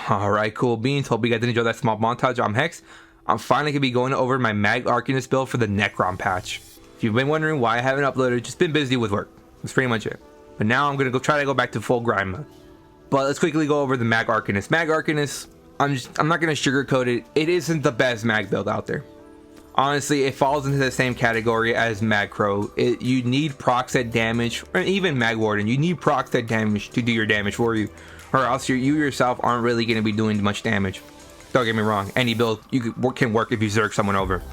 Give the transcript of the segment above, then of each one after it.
Alright, cool beans. Hope you guys did enjoy that small montage. I'm Hex. I'm finally going to be going over my MagArcanist build for the Necrom patch. If you've been wondering why I haven't uploaded, just been busy with work. That's pretty much it. But now I'm going to try to go back to full grind mode. But let's quickly go over the MagArcanist. MagArcanist, I'm not going to sugarcoat it. It isn't the best mag build out there. Honestly, it falls into the same category as Magcrow. You need procs that damage, or even Magwarden. You need procs that damage to do your damage for you, or else you yourself aren't really going to be doing much damage. Don't get me wrong, any build can work if you Zerg someone over.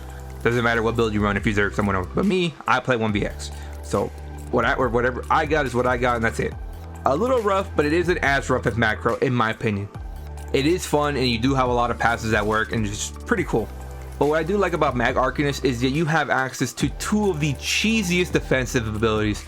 Doesn't matter what build you run if you Zerg someone over. But me, I play 1vx. So whatever I got is what I got, and that's it. A little rough, but it isn't as rough as Magcrow, in my opinion. It is fun, and you do have a lot of passes that work, and it's just pretty cool. But what I do like about MagArcanist is that you have access to two of the cheesiest defensive abilities.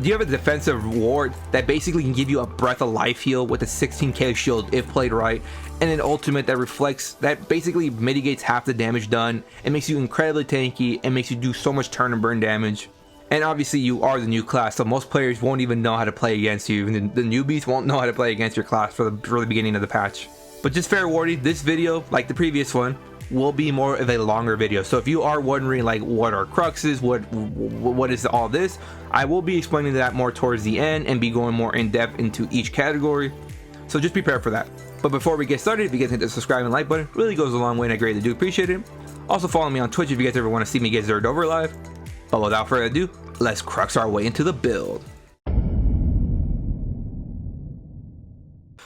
You have a defensive ward that basically can give you a breath of life heal with a 16k shield if played right, and an ultimate that basically mitigates half the damage done and makes you incredibly tanky and makes you do so much turn and burn damage. And obviously you are the new class, so most players won't even know how to play against you. The newbies won't know how to play against your class for the beginning of the patch. But just fair warning, this video, like the previous one, will be more of a longer video. So if you are wondering like what are cruxes, what is all this, I will be explaining that more towards the end and be going more in depth into each category, so just prepare for that. But before we get started, if you guys hit the subscribe and like button, really goes a long way and I greatly do appreciate it. Also follow me on Twitch if you guys ever want to see me get Zerged over live. But without further ado, let's crux our way into the build.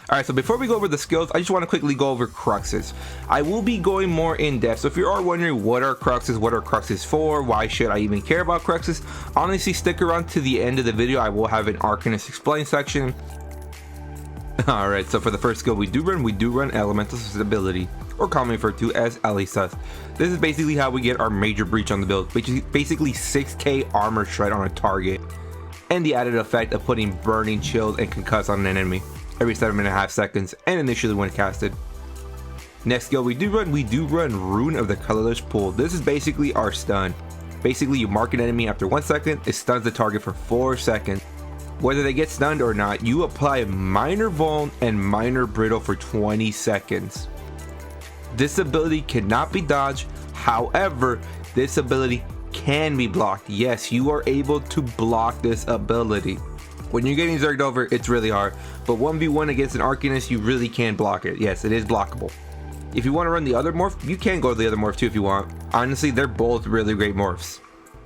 Alright, so before we go over the skills, I just want to quickly go over cruxes. I will be going more in depth, so if you are wondering what are cruxes for, why should I even care about cruxes, honestly stick around to the end of the video. I will have an Arcanist Explained section. Alright, so for the first skill we do run Elemental Stability, or commonly referred to as LSUS. This is basically how we get our major breach on the build, which is basically 6k armor shred on a target, and the added effect of putting burning, chilled, and concuss on an enemy every 7.5 seconds and initially when casted. Next skill we do run Rune of the Colorless Pool. This is basically our stun. Basically you mark an enemy after 1 second, it stuns the target for 4 seconds. Whether they get stunned or not, you apply minor vuln and minor brittle for 20 seconds. This ability cannot be dodged, however this ability can be blocked. Yes, you are able to block this ability. When you're getting Zerged over, it's really hard, but 1v1 against an Arcanist, you really can block it. Yes, it is blockable. If you want to run the other morph, you can go to the other morph too if you want. Honestly, they're both really great morphs.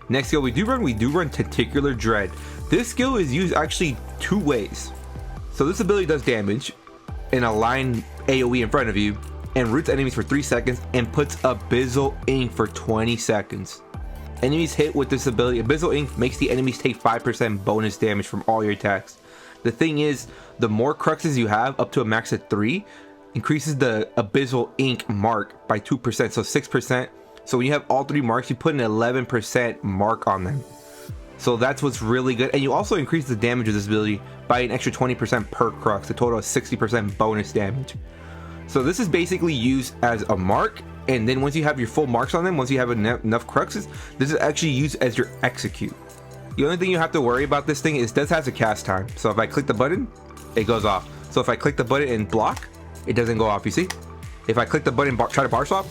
Next skill we do run Tentacular Dread. This skill is used actually 2 ways. So this ability does damage in a line AoE in front of you, and roots enemies for 3 seconds, and puts Abyssal Ink for 20 seconds. Enemies hit with this ability, Abyssal Ink makes the enemies take 5% bonus damage from all your attacks. The thing is, the more cruxes you have, up to a max of 3, increases the Abyssal Ink mark by 2%, so 6%. So when you have all 3 marks, you put an 11% mark on them. So that's what's really good. And you also increase the damage of this ability by an extra 20% per crux, a total of 60% bonus damage. So this is basically used as a mark, and then once you have your full marks on them, once you have enough cruxes, this is actually used as your execute. The only thing you have to worry about this thing is this has a cast time. So if I click the button, it goes off. So if I click the button and block, it doesn't go off, you see? If I click the button and try to bar swap,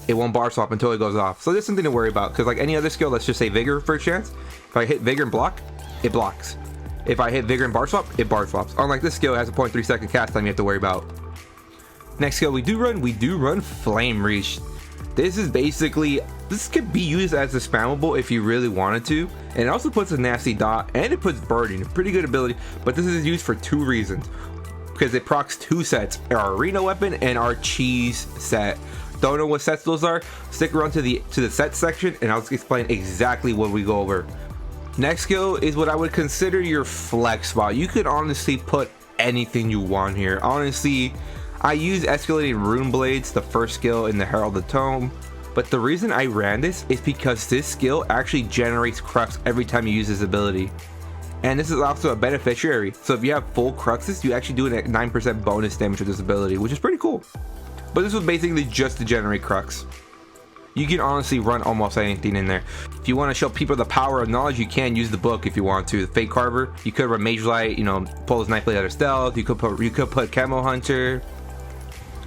it won't bar swap until it goes off. So there's something to worry about, because like any other skill, let's just say Vigor for a chance. If I hit Vigor and block, it blocks. If I hit Vigor and bar swap, it bar swaps. Unlike this skill, it has a 0.3 second cast time you have to worry about. Next skill we do run Flame Reach. This could be used as a spammable if you really wanted to, and it also puts a nasty dot, and it puts burning, a pretty good ability. But this is used for 2 reasons, because it procs 2 sets, our arena weapon and our cheese set. Don't know what sets those are? Stick around to the set section and I'll explain exactly what we go over. Next skill is what I would consider your flex spot. You could honestly put anything you want here. Honestly, I use Escalating Rune Blades, the first skill in the Herald of the Tome, but the reason I ran this is because this skill actually generates crux every time you use this ability. And this is also a beneficiary, so if you have full cruxes, you actually do a 9% bonus damage with this ability, which is pretty cool. But this was basically just to generate crux. You can honestly run almost anything in there. If you want to show people the power of knowledge, you can use the book if you want to. The Fate Carver, you could run Mage Light, you know, pull his Knife Blade out of stealth, you could put Camo Hunter.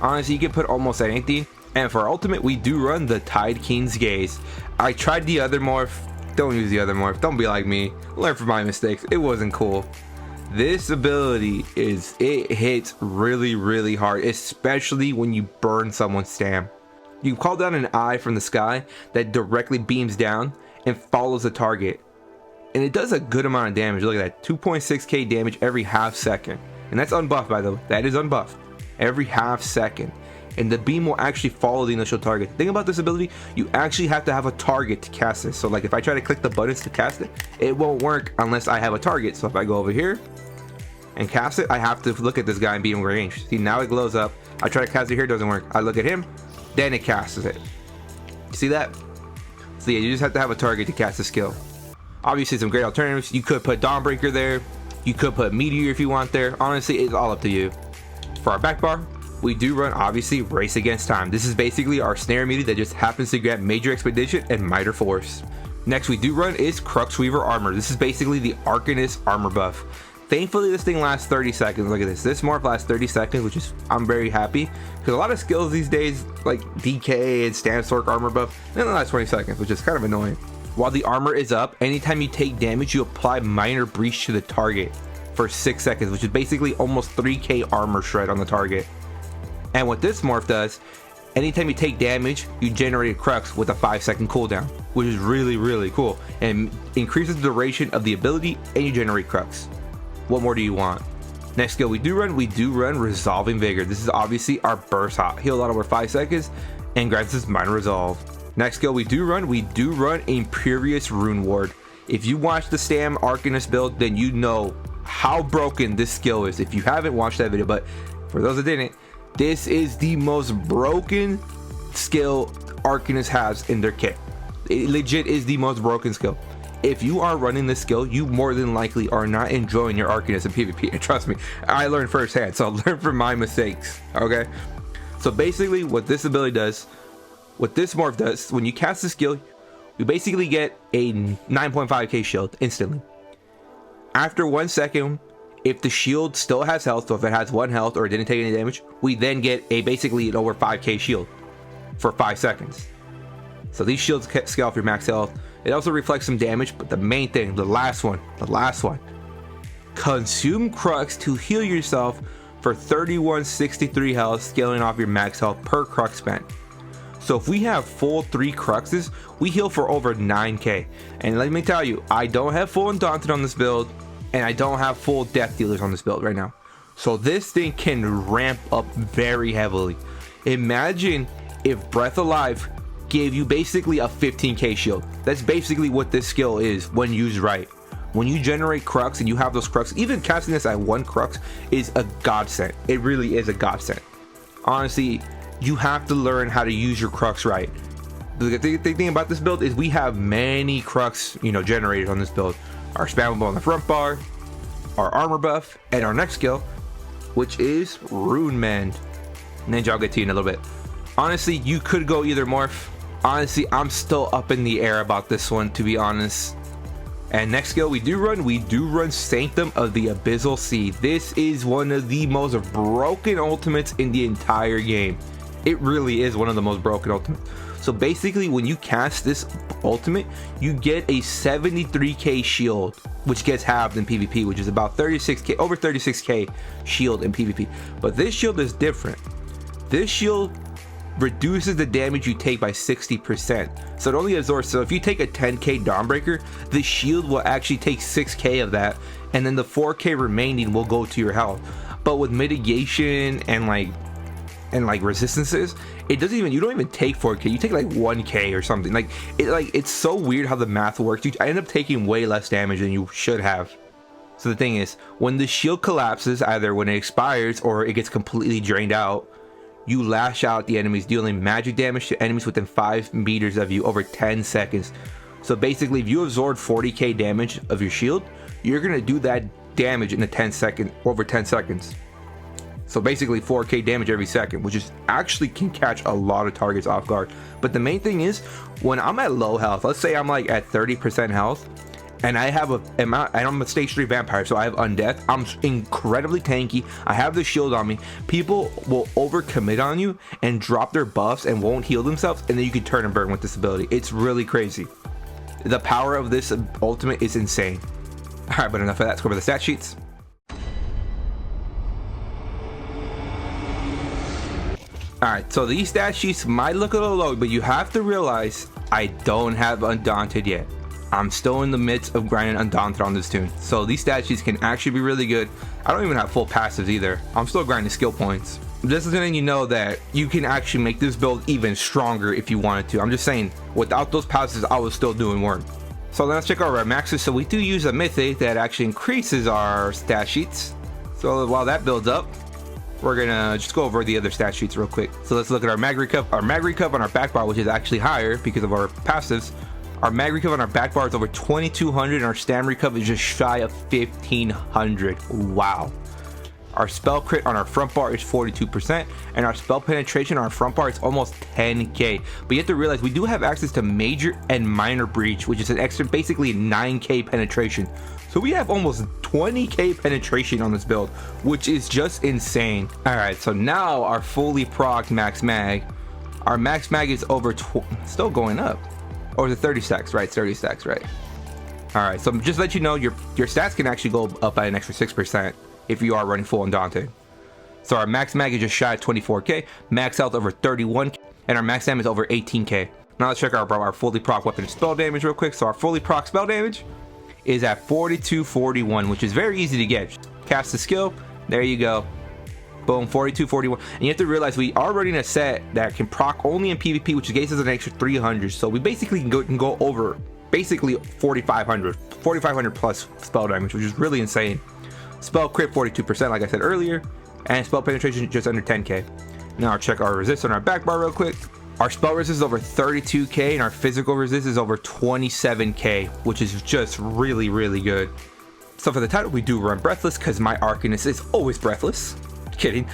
Honestly, you can put almost anything. And for our ultimate, we do run the Tide King's Gaze. I tried the other morph. Don't use the other morph. Don't be like me. Learn from my mistakes. It wasn't cool. This ability it hits really hard, especially when you burn someone's stam. You call down an eye from the sky that directly beams down and follows the target. And it does a good amount of damage. Look at that, 2.6k damage every half second. And that's unbuffed, by the way. That is unbuffed. Every half second. And the beam will actually follow the initial target. The thing about this ability, you actually have to have a target to cast this. So like if I try to click the buttons to cast it, it won't work unless I have a target. So if I go over here and cast it, I have to look at this guy and be in range. See, now it glows up. I try to cast it here, it doesn't work. I look at him, then it casts it. See that? So yeah, you just have to have a target to cast the skill. Obviously some great alternatives. You could put Dawnbreaker there. You could put Meteor if you want there. Honestly, it's all up to you. For our back bar, we do run, obviously, Race Against Time. This is basically our snare immunity that just happens to grant Major Expedition and Miter Force. Next we do run is Cruxweaver Armor. This is basically the Arcanist armor buff. Thankfully, this thing lasts 30 seconds. Look at this. This morph lasts 30 seconds, which is, I'm very happy. Because a lot of skills these days, like DK and Stansork armor buff, they only last 20 seconds, which is kind of annoying. While the armor is up, anytime you take damage, you apply Minor Breach to the target for 6 seconds, which is basically almost 3k armor shred on the target. And what this morph does, anytime you take damage, you generate a Crux with a 5-second cooldown, which is really cool, and increases the duration of the ability, and you generate Crux. What more do you want? Next skill we do run Resolving Vigor. This is obviously our burst hop. Heal a lot over 5 seconds and grants us minor resolve. Next skill we do run Imperious Rune Ward. If you watch the Stam Arcanist build, then you know how broken this skill is. If you haven't watched that video, but for those that didn't, this is the most broken skill Arcanist has in their kit. It legit is the most broken skill. If you are running this skill, you more than likely are not enjoying your Arcanist in PvP. And trust me, I learned firsthand, so learn from my mistakes, okay? So basically what this ability does, what this morph does, when you cast the skill, you basically get a 9.5k shield instantly. After 1 second, if the shield still has health, so if it has 1 health or it didn't take any damage, we then get a basically an over 5k shield for 5 seconds. So these shields scale off your max health. It also reflects some damage, but the main thing, the last one, consume Crux to heal yourself for 3163 health, scaling off your max health per Crux spent. So if we have full 3 Cruxes, we heal for over 9k. And let me tell you, I don't have full Undaunted on this build, and I don't have full Death Dealers on this build right now. So this thing can ramp up very heavily. Imagine if Breath Alive gave you basically a 15k shield. That's basically what this skill is when used right. When you generate Crux and you have those Crux, even casting this at 1 Crux is a godsend. It really is a godsend. Honestly, you have to learn how to use your Crux right. The thing about this build is we have many Crux, generated on this build. Our spammable on the front bar, our armor buff, and our next skill, which is Rune Mend. Ninja, I'll get to you in a little bit. Honestly, you could go either morph. Honestly, I'm still up in the air about this one, to be honest. And next skill we do run Sanctum of the Abyssal Sea. This is one of the most broken ultimates in the entire game. It really is one of the most broken ultimates. So basically, when you cast this ultimate, you get a 73k shield, which gets halved in PvP, which is about 36k, over 36k shield in PvP. But this shield is different. This shield reduces the damage you take by 60%. So it only absorbs, so if you take a 10k Dawnbreaker, the shield will actually take 6k of that, and then the 4k remaining will go to your health. But with mitigation and like resistances, it doesn't even, you don't even take 4k, you take like 1k or something. It's so weird how the math works. I end up taking way less damage than you should have. So the thing is, when the shield collapses, either when it expires or it gets completely drained out, you lash out at the enemies, dealing magic damage to enemies within 5 meters of you over 10 seconds. So basically, if you absorb 40k damage of your shield, you're gonna do that damage in over 10 seconds. So basically 4k damage every second, which is actually can catch a lot of targets off guard. But the main thing is, when I'm at low health, let's say I'm like at 30% health, and I'm a stage 3 vampire, so I have undeath. I'm incredibly tanky. I have the shield on me. People will overcommit on you and drop their buffs and won't heal themselves, and then you can turn and burn with this ability. It's really crazy. The power of this ultimate is insane. All right, but enough of that. Let's go over the stat sheets. All right, so these stat sheets might look a little low, but you have to realize I don't have Undaunted yet. I'm still in the midst of grinding Undaunted on this tune, so these stat sheets can actually be really good. I don't even have full passives either. I'm still grinding skill points. This is letting you know that you can actually make this build even stronger if you wanted to. I'm just saying, without those passives, I was still doing work. So let's check out our maxes. So we do use a mythic that actually increases our stat sheets. So while that builds up, we're gonna just go over the other stat sheets real quick. So let's look at our mag recup. Our mag recup on our back bar, which is actually higher because of our passives. Our mag recup on our back bar is over 2200, and our stam recup is just shy of 1500. Wow. Our spell crit on our front bar is 42%, and our spell penetration on our front bar is almost 10k. But you have to realize we do have access to major and minor breach, which is an extra basically 9k penetration. So we have almost 20k penetration on this build, which is just insane. All right, so now our fully procced max mag. Our max mag is over still going up. Or is it 30 stacks? Right, 30 stacks, right. All right, so just to let you know, your stats can actually go up by an extra 6% if you are running full Undaunted. So our max mag is just shy of 24k, max health over 31k, and our max damage is over 18k. Now let's check out our fully proc weapon and spell damage real quick. So our fully proc spell damage is at 4241, which is very easy to get. Just cast the skill, there you go. Boom, 4241. And you have to realize we are running a set that can proc only in PvP, which gives us an extra 300. So we basically can go over basically 4500 plus spell damage, which is really insane. Spell crit 42%, like I said earlier, and spell penetration just under 10k. Now I'll check our resist on our back bar real quick. Our spell resist is over 32k, and our physical resist is over 27k, which is just really, really good. So for the title, we do run breathless because my Arcanist is always breathless. Kidding.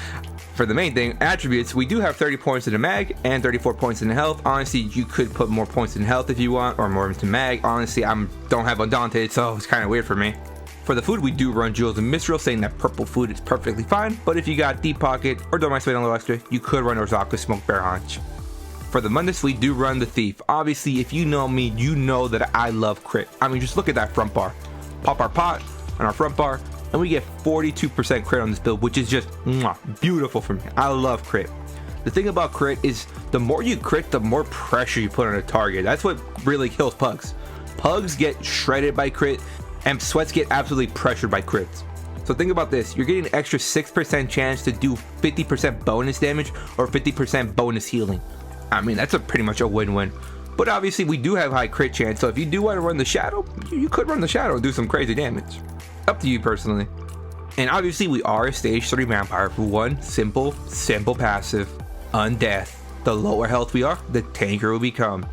For the main thing, attributes, we do have 30 points in the mag and 34 points in the health. Honestly, you could put more points in health if you want, or more into mag. Honestly, I don't have Undaunted, so it's kind of weird for me. For the food, we do run Jewels and Mistral, saying that purple food is perfectly fine, but if you got Deep Pocket or don't mind spending a little extra, you could run Orzhaka Smoked Bear Haunch. For the Mundus, we do run the Thief. Obviously, if you know me, you know that I love crit. I mean, just look at that front bar. Pop our pot on our front bar, and we get 42% crit on this build, which is just beautiful for me. I love crit. The thing about crit is the more you crit, the more pressure you put on a target. That's what really kills pugs. Pugs get shredded by crit, and sweats get absolutely pressured by crits. So think about this, you're getting an extra 6% chance to do 50% bonus damage or 50% bonus healing. I mean, that's pretty much a win-win. But obviously we do have high crit chance, so if you do want to run the shadow, you could run the shadow and do some crazy damage. Up to you personally. And obviously we are a stage 3 vampire for one simple passive, undeath. The lower health we are, the tankier we become.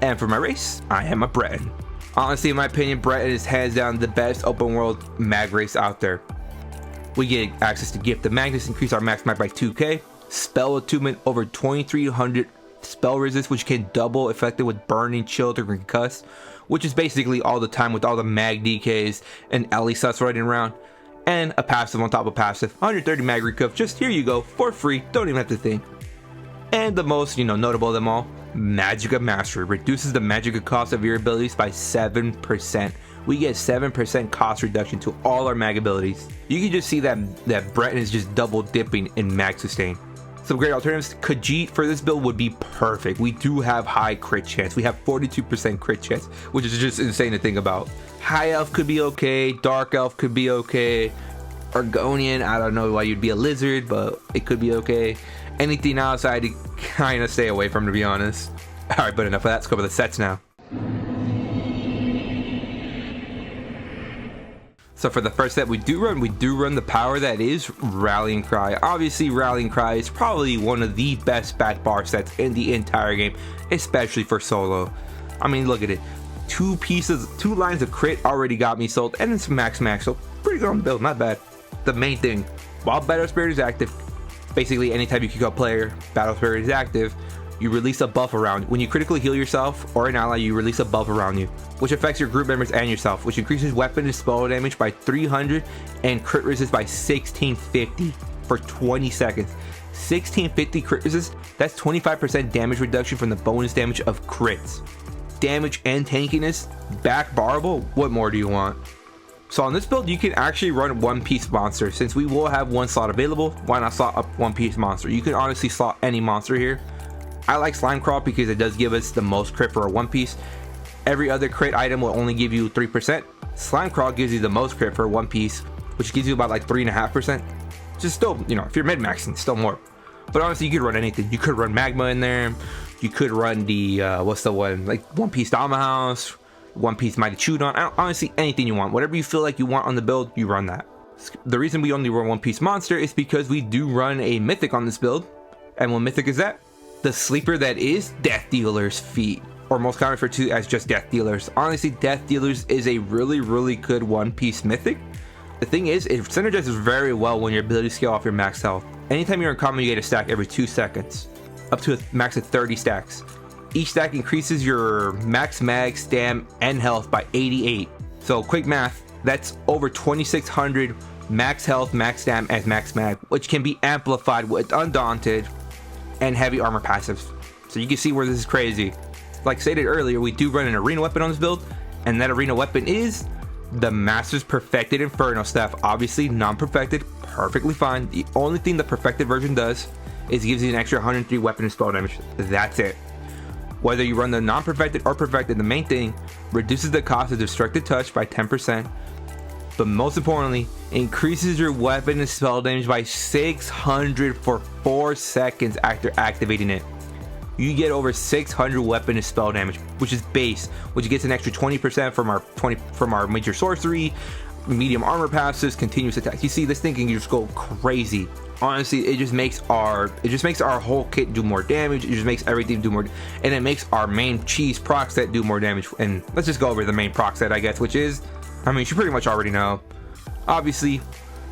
And for my race, I am a Breton. Honestly, in my opinion, Breton is hands down the best open world mag race out there. We get access to Gift of Magnus, increase our max mag by 2k, spell attunement over 2300 spell resist, which can double effective with burning, chilled, or concuss, which is basically all the time with all the mag DKs and alley suts running around, and a passive on top of passive, 130 mag recup. Just here you go for free, don't even have to think. And the most notable of them all, Magicka Mastery reduces the Magicka cost of your abilities by 7%. We get 7% cost reduction to all our mag abilities. You can just see that Breton is just double dipping in mag sustain. Some great alternatives. Khajiit for this build would be perfect. We do have high crit chance. We have 42% crit chance, which is just insane to think about. High Elf could be okay. Dark Elf could be okay. Argonian, I don't know why you'd be a lizard, but it could be okay. Anything outside to kind of stay away from, to be honest. Alright, but enough of that. Let's go over the sets now. So for the first set we do run the power that is Rallying Cry. Obviously Rallying Cry is probably one of the best back bar sets in the entire game, especially for solo. I mean, look at it. 2 lines of crit already got me sold, and it's max, so pretty good on the build, not bad. The main thing, while Battle Spirit is active, basically anytime you kick out player, Battle Spirit is active, you release a buff around. When you critically heal yourself or an ally, you release a buff around you, which affects your group members and yourself, which increases weapon and spell damage by 300 and crit resist by 1650 for 20 seconds. 1650 crit resist, that's 25% damage reduction from the bonus damage of crits. Damage and tankiness, back barrable, what more do you want? So on this build, you can actually run one piece monster. Since we will have one slot available, why not slot up one piece monster? You can honestly slot any monster here. I like Slime Crawl because it does give us the most crit for a one piece. Every other crit item will only give you 3%. Slime Crawl gives you the most crit for one piece, which gives you about like 3.5%. Just still, you know, if you're mid-maxing, still more. But honestly, you could run anything. You could run Magma in there. You could run the, what's the one? Like One Piece Dama House. One Piece Mighty Chudon. Honestly, anything you want. Whatever you feel like you want on the build, you run that. The reason we only run one piece monster is because we do run a mythic on this build. And what mythic is that? The sleeper that is Death Dealer's Feet, or most commonly referred to as just Death Dealers. Honestly, Death Dealers is a really good one piece mythic. The thing is, it synergizes very well when your ability scale off your max health. Anytime you're in combat, you get a stack every 2 seconds, up to a max of 30 stacks. Each stack increases your max mag, stam, and health by 88. So quick math, that's over 2600 max health, max stam, and max mag, which can be amplified with Undaunted and heavy armor passives. So you can see where this is crazy. Like stated earlier, we do run an arena weapon on this build, and that arena weapon is the Master's Perfected Inferno Staff. Obviously non-perfected, perfectly fine. The only thing the perfected version does is gives you an extra 103 weapon and spell damage. That's it. Whether you run the non-perfected or perfected, the main thing, reduces the cost of Destructive Touch by 10%, but most importantly, increases your weapon and spell damage by 600 for 4 seconds after activating it. You get over 600 weapon and spell damage, which is base, which gets an extra 20% from our major sorcery, medium armor passives, continuous attacks. You see, this thing can just go crazy. Honestly, it just makes our whole kit do more damage. It just makes everything do more, and it makes our main cheese proc set do more damage. And let's just go over the main proc set, I guess, which is, I mean, you pretty much already know. Obviously,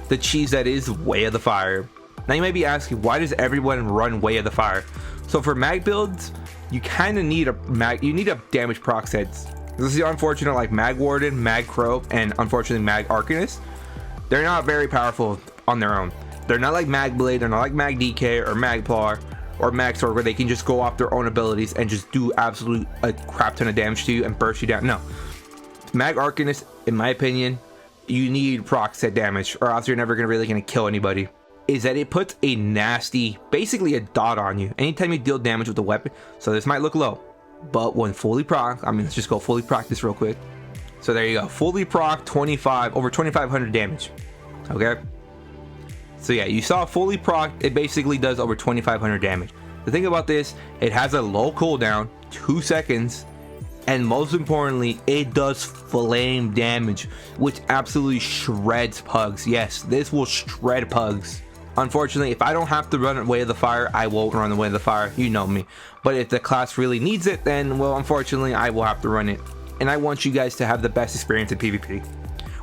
the cheese that is Way of the Fire. Now you may be asking, why does everyone run Way of the Fire? So for mag builds, you kind of need a damage proc set. This is the unfortunate, like Mag Warden, Mag Crow, and unfortunately MagArcanist. They're not very powerful on their own. They're not like Mag Blade, they're not like Mag DK or Mag Claw or Mag Sword, where they can just go off their own abilities and just do absolute a crap ton of damage to you and burst you down. No, MagArcanist, in my opinion, you need proc set damage, or else you're never really gonna kill anybody. Is that it puts a nasty, basically a dot on you anytime you deal damage with the weapon. So this might look low, but when fully proc, I mean, let's just go fully proc this real quick. So there you go, fully proc, over 2500 damage. Okay. So yeah, you saw fully proc, it basically does over 2500 damage. The thing about this, it has a low cooldown, 2 seconds, and most importantly, it does flame damage, which absolutely shreds pugs. Yes, this will shred pugs. Unfortunately, if I don't have to run Way of the Fire, I won't run the Way of the Fire. You know me. But if the class really needs it, then, well, unfortunately, I will have to run it. And I want you guys to have the best experience in PvP.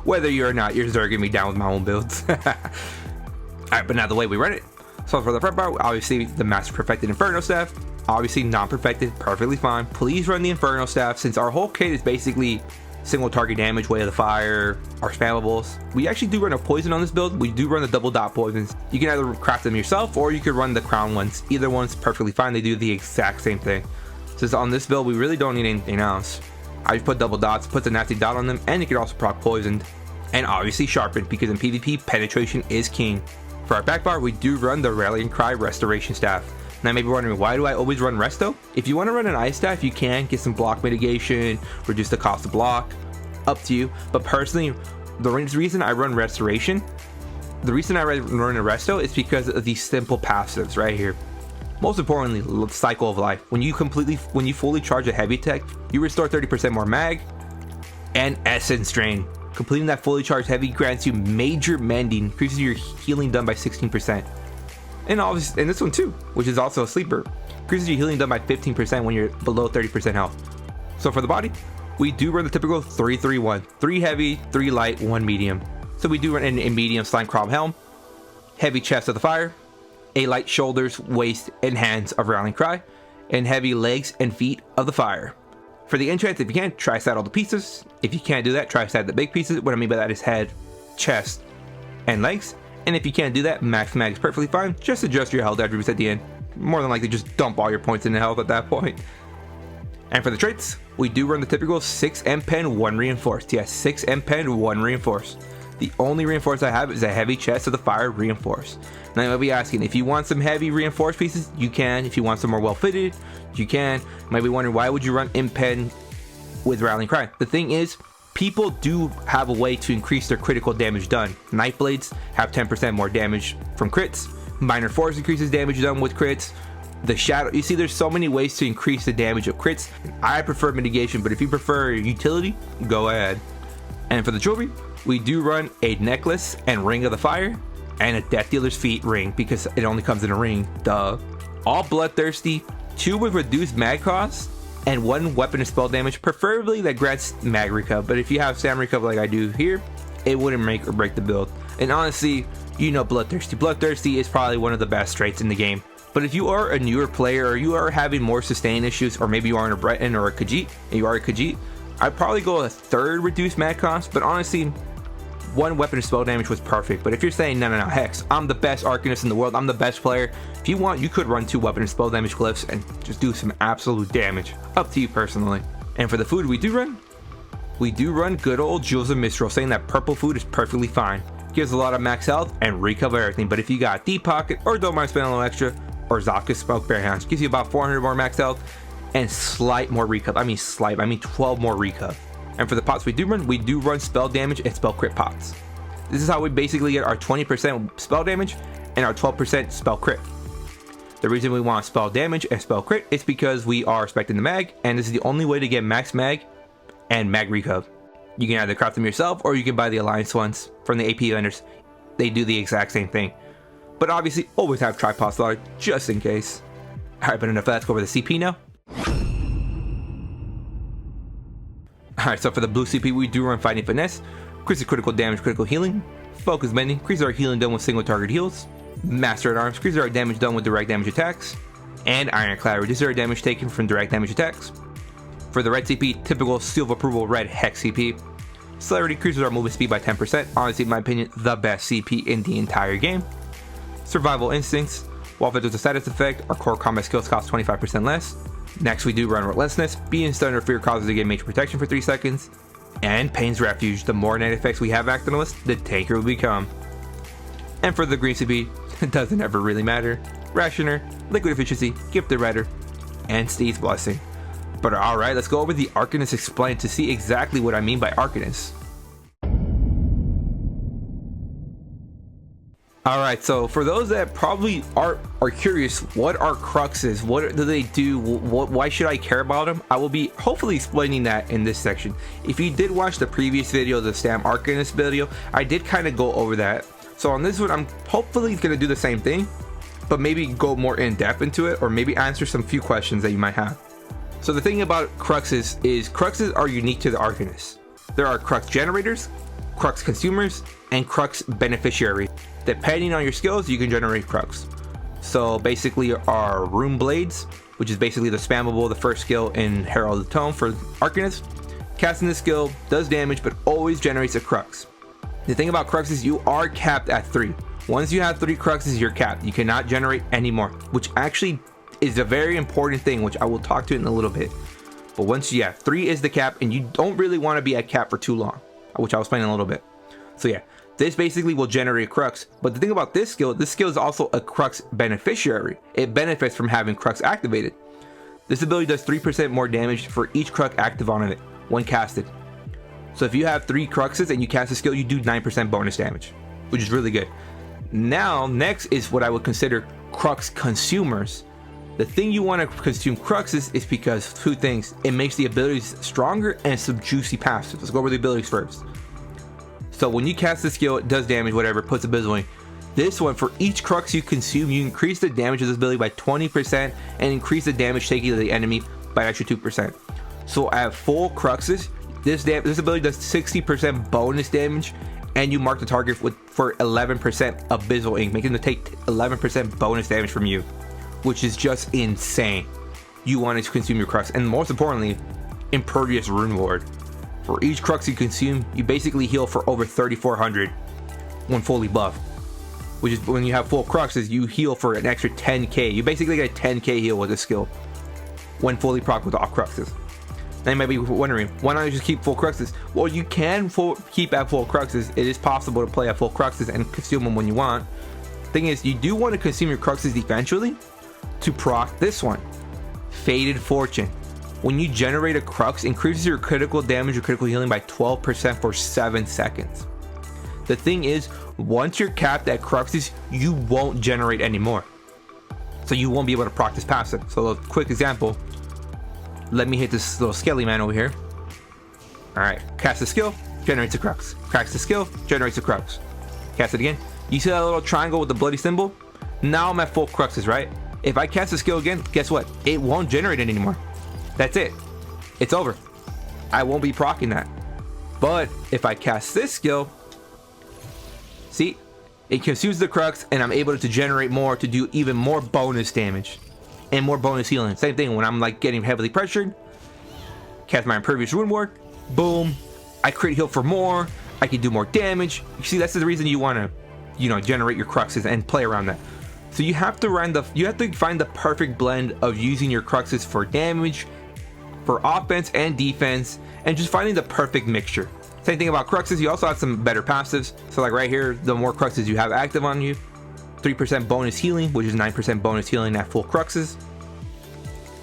Whether you're or not, you're zerging me down with my own builds. Alright, but now the way we run it. So for the front bar, obviously the Master Perfected Inferno Staff. Obviously non-perfected, perfectly fine. Please run the Inferno Staff, since our whole kit is basically single target damage, Way of the Fire, our spammables. We actually do run a poison on this build. We do run the double dot poisons. You can either craft them yourself, or you could run the crown ones. Either one's perfectly fine. They do the exact same thing. Since on this build, we really don't need anything else. I just put double dots, put the nasty dot on them, and you can also proc poisoned. And obviously sharpened, because in PvP, penetration is king. For our back bar, we do run the Rallying Cry Restoration Staff. Now, maybe wondering, why do I always run Resto? If you want to run an Ice Staff, you can get some block mitigation, reduce the cost of block, up to you. But personally, the reason I run Restoration, the reason I run a Resto is because of these simple passives right here. Most importantly, Cycle of Life. When you fully charge a heavy tech, you restore 30% more mag and Essence Drain. Completing that fully charged heavy grants you major mending, increases your healing done by 16%. And obviously, and this one too, which is also a sleeper, increases your healing done by 15% when you're below 30% health. So for the body, we do run the typical 3-3-1, 3 heavy, 3 light, 1 medium. So we do run a medium Slime Crawl helm, heavy chest of the fire, a light shoulders, waist, and hands of Rallying Cry, and heavy legs and feet of the fire. For the enchants, if you can, try stat all the pieces. If you can't do that, try stat the big pieces. What I mean by that is head, chest, and legs. And if you can't do that, max mag is perfectly fine. Just adjust your health attributes at the end. More than likely, just dump all your points into health at that point. And for the traits, we do run the typical 6 M pen, 1 reinforced. Yes, 6 M pen, 1 reinforced. The only reinforced I have is a heavy chest of the fire reinforced. Now you might be asking, if you want some heavy reinforced pieces, you can. If you want some more well fitted, you can. You might be wondering, why would you run M pen with Rallying Cry? The thing is, people do have a way to increase their critical damage done. Knife blades have 10% more damage from crits. Minor force increases damage done with crits. The shadow, you see, there's so many ways to increase the damage of crits. I prefer mitigation, but if you prefer utility, go ahead. And for the jewelry, we do run a necklace and ring of the fire and a death dealer's feet ring, because it only comes in a ring, duh. All bloodthirsty, 2 with reduced mag cost, and 1 weapon and spell damage, preferably that grants Magicka, but if you have Sam recover like I do here, it wouldn't make or break the build. And honestly, you know, bloodthirsty. Bloodthirsty is probably one of the best traits in the game. But if you are a newer player, or you are having more sustain issues, or maybe you aren't a Breton or a Khajiit, and you are a Khajiit, I'd probably go a 3rd reduced mag cost, but honestly, 1 weapon and spell damage was perfect. But if you're saying, no, Hex, I'm the best Arcanist in the world, I'm the best player, if you want, you could run 2 weapon and spell damage glyphs and just do some absolute damage. Up to you personally. And for the food we do run good old Jewels of Mistral, saying that purple food is perfectly fine. Gives a lot of max health and recover everything. But if you got Deep Pocket, or don't mind spending a little extra, or Zaka's Smoke Bear Hounds, gives you about 400 more max health and slight more recov. I mean 12 more recov. And for the pots we do run spell damage and spell crit pots. This is how we basically get our 20% spell damage and our 12% spell crit. The reason we want spell damage and spell crit is because we are expecting the mag, and this is the only way to get max mag and mag recov. You can either craft them yourself, or you can buy the alliance ones from the AP vendors. They do the exact same thing. But obviously, always have tripod slotted just in case. Alright, but enough of that. Let's go over the CP now. Alright, so for the blue CP, we do run Fighting Finesse, increases critical damage, critical healing, Focus Bending, increases our healing done with single target heals, Master at Arms, increases our damage done with direct damage attacks, and Ironclad, reduces our damage taken from direct damage attacks. For the red CP, typical seal of approval red Hex CP. Celerity increases our movement speed by 10%, honestly in my opinion, the best CP in the entire game. Survival Instincts, while if there's a status effect, our core combat skills cost 25% less. Next we do run Relentlessness, being stunned or fear causes to get major protection for 3 seconds. And Pain's Refuge, the more net effects we have active on the list, the tankier we become. And for the green CP, it doesn't ever really matter. Rationer, Liquid Efficiency, Gifted Rider, and Steve's Blessing. But alright, let's go over the Arcanist Explained to see exactly what I mean by Arcanist. Alright, so for those that probably are curious, what are Cruxes? What do they do? Why should I care about them? I will be hopefully explaining that in this section. If you did watch the previous video, the Stam Arcanist video, I did kind of go over that. So on this one, I'm hopefully going to do the same thing, but maybe go more in depth into it, or maybe answer some few questions that you might have. So the thing about Cruxes is Cruxes are unique to the Arcanist. There are Crux Generators, Crux Consumers, and Crux Beneficiaries. Depending on your skills, you can generate Crux. So basically our Rune Blades, which is basically the spammable, the first skill in Herald of the Tome for Arcanist. Casting this skill does damage, but always generates a Crux. The thing about Crux is you are capped at 3. Once you have 3 Cruxes, you're capped. You cannot generate any more, which actually is a very important thing, which I will talk to in a little bit. But once you have 3 is the cap, and you don't really want to be at cap for too long, which I'll explain in a little bit. So yeah, this basically will generate a Crux. But the thing about this skill is also a Crux Beneficiary. It benefits from having Crux activated. This ability does 3% more damage for each Crux active on it when casted. So if you have 3 Cruxes and you cast a skill, you do 9% bonus damage, which is really good. Now, next is what I would consider Crux Consumers. The thing you want to consume Cruxes is because 2 things. It makes the abilities stronger and some juicy passives. Let's go over the abilities first. So when you cast the skill, it does damage, whatever, puts abysmally. This one, for each Crux you consume, you increase the damage of this ability by 20% and increase the damage taken to the enemy by an extra 2%. So at full Cruxes, this ability does 60% bonus damage, and you mark the target for 11% Abyssal Ink, making them take 11% bonus damage from you, which is just insane. you want to consume your crux, and most importantly, Impervious Rune Ward. For each crux you consume, you basically heal for over 3,400 when fully buffed. Which is when you have full cruxes, you heal for an extra 10k. You basically get a 10k heal with this skill when fully proc with all cruxes. Now you might be wondering, why not just keep full cruxes? Well, you can keep at full cruxes. It is possible to play at full cruxes and consume them when you want. Thing is, you do want to consume your cruxes eventually to proc this one, Faded Fortune. When you generate a crux, increases your critical damage or critical healing by 12% for 7 seconds. The thing is, once you're capped at cruxes, you won't generate anymore. So you won't be able to proc this passive. So a quick example, let me hit this little skelly man over here. Alright, cast the skill, generates a crux. Cast the skill, generates a crux. Cast it again. You see that little triangle with the bloody symbol? Now I'm at full cruxes, right? If I cast the skill again, guess what? It won't generate it anymore. That's it. It's over. I won't be proccing that. But if I cast this skill, see, it consumes the crux and I'm able to generate more to do even more bonus damage and more bonus healing. Same thing when I'm like getting heavily pressured, cast my Impervious Rune Ward, boom, I crit heal for more, I can do more damage. You see, that's the reason you want to, you know, generate your cruxes and play around that. So you have to find the perfect blend of using your cruxes for damage, for offense and defense, and just finding the perfect mixture. Same thing about cruxes, you also have some better passives. So like right here, the more cruxes you have active on you, 3% bonus healing, which is 9% bonus healing at full cruxes.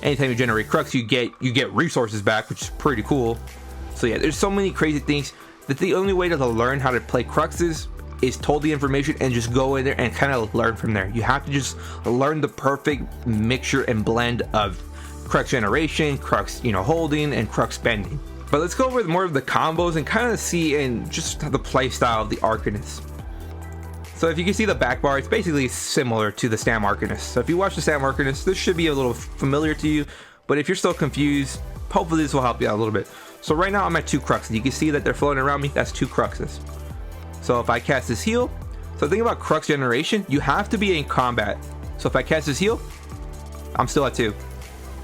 Anytime you generate crux, you get resources back, which is pretty cool. So yeah, there's so many crazy things. The only way to learn how to play cruxes is told the information and just go in there and kind of learn from there. You have to just learn the perfect mixture and blend of crux generation, crux, you know, holding, and crux spending. But let's go over more of the combos and kind of see in just the play style of the Arcanist. So if you can see the back bar, it's basically similar to the Stam Arcanist. So if you watch the Stam Arcanist, this should be a little familiar to you, but if you're still confused, hopefully this will help you out a little bit. So right now I'm at 2 cruxes. You can see that they're floating around me. That's 2 cruxes. So if I cast this heal, so the thing about crux generation, you have to be in combat. So if I cast this heal, I'm still at 2.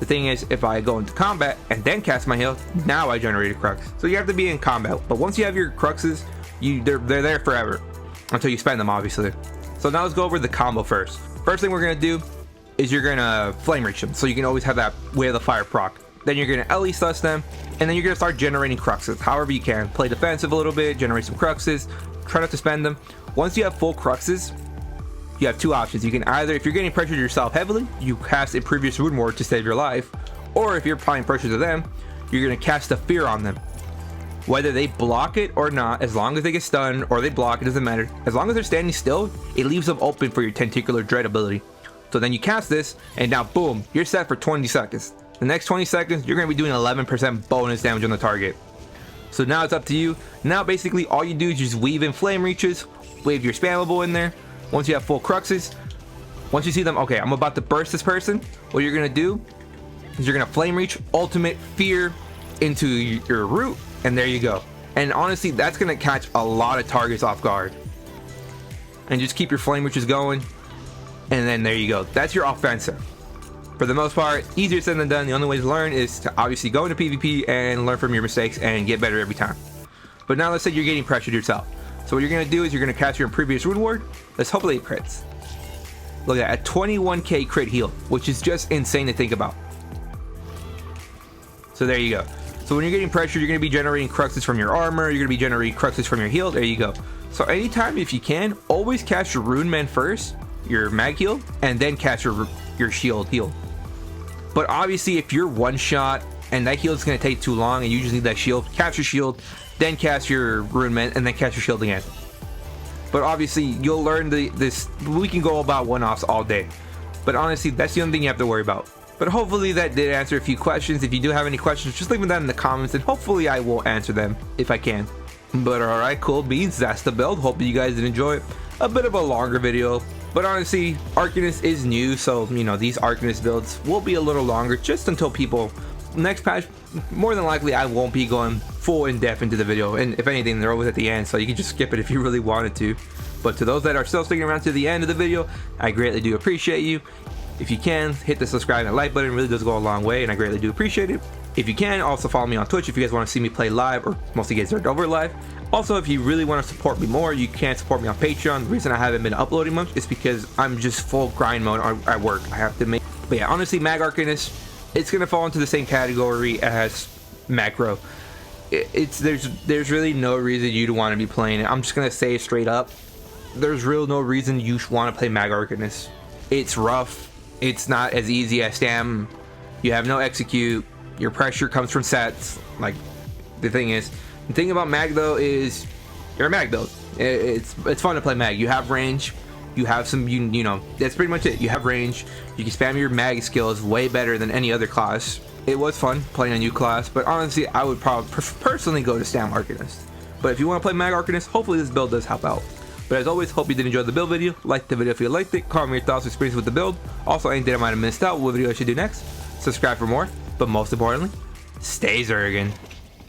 The thing is, if I go into combat and then cast my heal, now I generate a crux. So you have to be in combat. But once you have your cruxes, they're there forever until you spend them, obviously. So now let's go over the combo first. First thing we're gonna do is you're gonna flame reach them, so you can always have that Way of the Fire proc. Then you're gonna LE sus them, and then you're gonna start generating cruxes however you can. Play defensive a little bit, generate some cruxes, try not to spend them. Once you have full cruxes, you have 2 options. You can either, if you're getting pressured yourself heavily, you cast Impervious Rune Ward to save your life, or if you're applying pressure to them, you're gonna cast a fear on them. Whether they block it or not, as long as they get stunned or they block, it doesn't matter. As long as they're standing still, it leaves them open for your Tentacular Dread ability. So then you cast this, and now boom, you're set for 20 seconds. The next 20 seconds, you're gonna be doing 11% bonus damage on the target. So now it's up to you. Now basically all you do is just weave in flame reaches, wave your spammable in there. Once you have full cruxes, once you see them, okay, I'm about to burst this person, what you're gonna do is you're gonna flame reach, ultimate fear into your root, and there you go. And honestly, that's gonna catch a lot of targets off guard. And just keep your flame reaches going, and then there you go. That's your offensive. For the most part, easier said than done. The only way to learn is to obviously go into PvP and learn from your mistakes and get better every time. But now let's say you're getting pressured yourself. So what you're gonna do is you're gonna cast your Impervious Rune Ward. Let's hopefully it crits. Look at that, a 21k crit heal, which is just insane to think about. So there you go. So when you're getting pressured, you're gonna be generating cruxes from your armor, you're gonna be generating cruxes from your heal, there you go. So anytime, if you can, always cast your Rune Man first, your mag heal, and then cast your shield heal. But obviously if you're one shot and that heal is going to take too long and you just need that shield, cast your shield, then cast your Rune Man, and then cast your shield again. But obviously you'll learn this, we can go about one-offs all day. But honestly, that's the only thing you have to worry about. But hopefully that did answer a few questions. If you do have any questions, just leave them down in the comments and hopefully I will answer them if I can. But alright, cool beans, that's the build. Hope you guys did enjoy it. A bit of a longer video. But honestly, Arcanist is new, so you know these Arcanist builds will be a little longer just until people next patch. More than likely I won't be going full in depth into the video, and if anything they're always at the end, so you can just skip it if you really wanted to. But to those that are still sticking around to the end of the video, I greatly do appreciate you. If you can, hit the subscribe and like button. It really does go a long way, and I greatly do appreciate it. If you can, also follow me on Twitch if you guys want to see me play live, or mostly get Zerged over live. Also, if you really want to support me more, you can support me on Patreon. The reason I haven't been uploading much is because I'm just full grind mode at work. I have to make, but yeah, honestly, MagArcanist, it's gonna fall into the same category as Macro. There's really no reason you to want to be playing it. I'm just gonna say it straight up. There's no reason you want to play MagArcanist. It's rough. It's not as easy as Stam. You have no execute. Your pressure comes from sets. Like, the thing about Mag though is you're a Mag though. It's fun to play Mag. You have range. You have some, you know, that's pretty much it. You have range. You can spam your Mag skills way better than any other class. It was fun playing a new class, but honestly, I would probably personally go to Stam Arcanist. But if you want to play Mag Arcanist, hopefully this build does help out. But as always, hope you did enjoy the build video. Like the video if you liked it. Comment your thoughts and experience with the build. Also, anything I might have missed out, what video I should do next. Subscribe for more. But most importantly, stay Zerging.